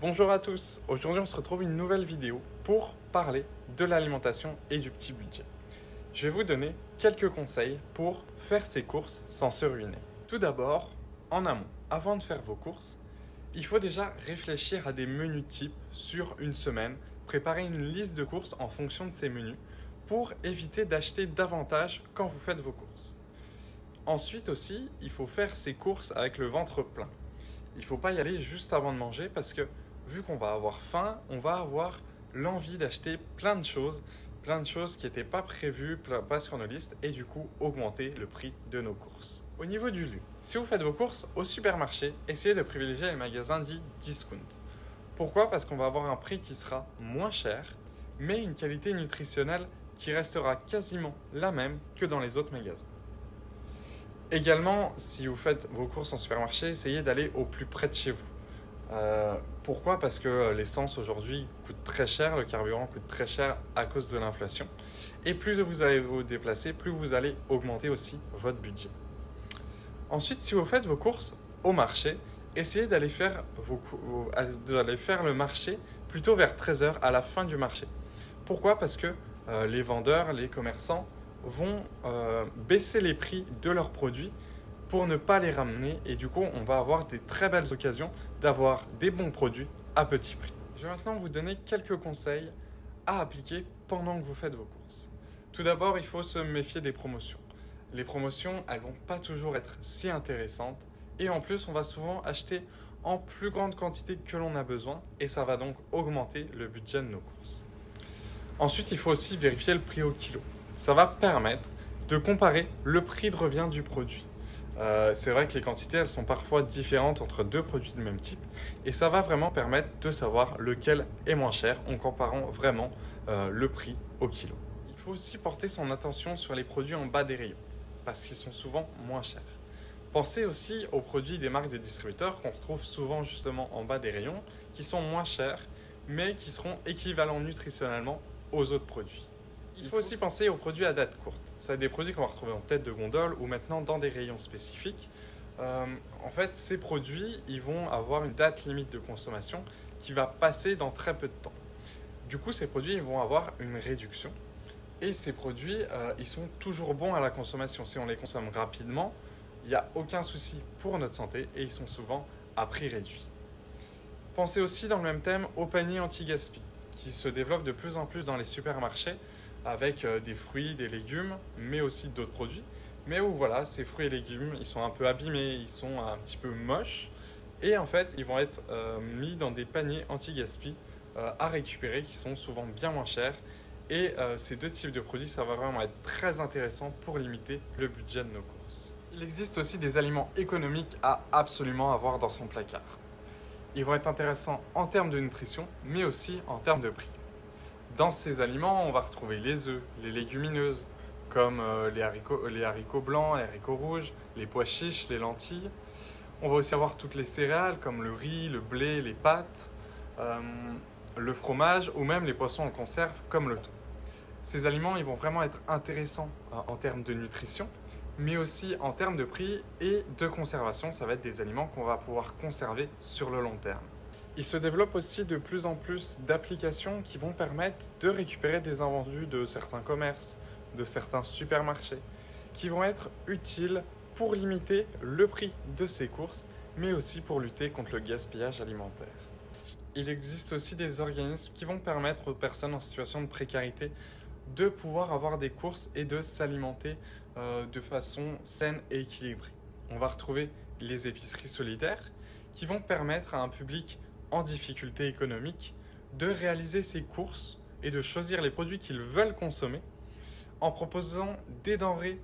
Bonjour à tous, aujourd'hui on se retrouve une nouvelle vidéo pour parler de l'alimentation et du petit budget. Je vais vous donner quelques conseils pour faire ses courses sans se ruiner. Tout d'abord, en amont, avant de faire vos courses, il faut déjà réfléchir à des menus types sur une semaine, préparer une liste de courses en fonction de ces menus pour éviter d'acheter davantage quand vous faites vos courses. Ensuite aussi, il faut faire ses courses avec le ventre plein. Il ne faut pas y aller juste avant de manger parce que vu qu'on va avoir faim, on va avoir l'envie d'acheter plein de choses qui n'étaient pas prévues, pas sur nos listes et du coup augmenter le prix de nos courses. Au niveau du lieu, si vous faites vos courses au supermarché, essayez de privilégier les magasins dits discount. Pourquoi? Parce qu'on va avoir un prix qui sera moins cher, mais une qualité nutritionnelle qui restera quasiment la même que dans les autres magasins. Également, si vous faites vos courses en supermarché, essayez d'aller au plus près de chez vous. Pourquoi? Parce que l'essence aujourd'hui coûte très cher, le carburant coûte très cher à cause de l'inflation. Et plus vous allez vous déplacer, plus vous allez augmenter aussi votre budget. Ensuite, si vous faites vos courses au marché, essayez d'aller faire le marché plutôt vers 13 h à la fin du marché. Pourquoi? Parce que les vendeurs, les commerçants vont baisser les prix de leurs produits pour ne pas les ramener et du coup on va avoir des très belles occasions d'avoir des bons produits à petit prix. Je vais maintenant vous donner quelques conseils à appliquer pendant que vous faites vos courses. Tout d'abord, il faut se méfier des promotions. Les promotions, elles vont pas toujours être si intéressantes et en plus on va souvent acheter en plus grande quantité que l'on a besoin et ça va donc augmenter le budget de nos courses. Ensuite, il faut aussi vérifier le prix au kilo. Ça va permettre de comparer le prix de revient du produit. C'est vrai que les quantités, elles sont parfois différentes entre deux produits de même type et ça va vraiment permettre de savoir lequel est moins cher en comparant vraiment le prix au kilo. Il faut aussi porter son attention sur les produits en bas des rayons parce qu'ils sont souvent moins chers. Pensez aussi aux produits des marques de distributeurs qu'on retrouve souvent justement en bas des rayons qui sont moins chers mais qui seront équivalents nutritionnellement aux autres produits. Il faut aussi penser aux produits à date courte. Ça va être des produits qu'on va retrouver en tête de gondole ou maintenant dans des rayons spécifiques. En fait, ces produits, ils vont avoir une date limite de consommation qui va passer dans très peu de temps. Du coup, ces produits, ils vont avoir une réduction. Et ces produits, ils sont toujours bons à la consommation. Si on les consomme rapidement, il n'y a aucun souci pour notre santé et ils sont souvent à prix réduit. Pensez aussi dans le même thème aux paniers anti-gaspi qui se développent de plus en plus dans les supermarchés avec des fruits, des légumes, mais aussi d'autres produits. Mais où voilà, ces fruits et légumes, ils sont un peu abîmés, ils sont un petit peu moches. Et en fait, ils vont être mis dans des paniers anti-gaspi à récupérer qui sont souvent bien moins chers. Et ces deux types de produits, ça va vraiment être très intéressant pour limiter le budget de nos courses. Il existe aussi des aliments économiques à absolument avoir dans son placard. Ils vont être intéressants en termes de nutrition, mais aussi en termes de prix. Dans ces aliments, on va retrouver les œufs, les légumineuses, comme les haricots blancs, les haricots rouges, les pois chiches, les lentilles. On va aussi avoir toutes les céréales, comme le riz, le blé, les pâtes, le fromage ou même les poissons en conserve, comme le thon. Ces aliments, ils vont vraiment être intéressants en termes de nutrition, mais aussi en termes de prix et de conservation. Ça va être des aliments qu'on va pouvoir conserver sur le long terme. Il se développe aussi de plus en plus d'applications qui vont permettre de récupérer des invendus de certains commerces, de certains supermarchés, qui vont être utiles pour limiter le prix de ces courses, mais aussi pour lutter contre le gaspillage alimentaire. Il existe aussi des organismes qui vont permettre aux personnes en situation de précarité de pouvoir avoir des courses et de s'alimenter de façon saine et équilibrée. On va retrouver les épiceries solidaires qui vont permettre à un public en difficulté économique de réaliser ses courses et de choisir les produits qu'ils veulent consommer en proposant des denrées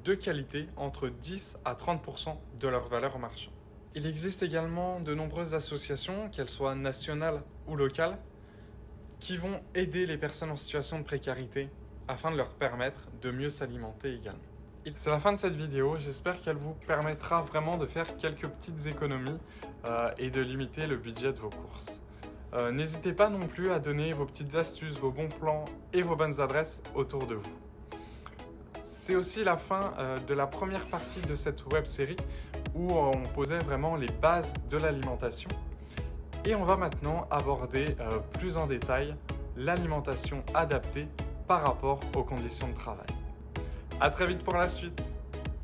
de qualité entre 10 à 30% de leur valeur marchande. Il existe également de nombreuses associations, qu'elles soient nationales ou locales, qui vont aider les personnes en situation de précarité afin de leur permettre de mieux s'alimenter également. C'est la fin de cette vidéo, j'espère qu'elle vous permettra vraiment de faire quelques petites économies et de limiter le budget de vos courses. N'hésitez pas non plus à donner vos petites astuces, vos bons plans et vos bonnes adresses autour de vous. C'est aussi la fin de la première partie de cette web série où on posait vraiment les bases de l'alimentation. Et on va maintenant aborder plus en détail l'alimentation adaptée par rapport aux conditions de travail. À très vite pour la suite.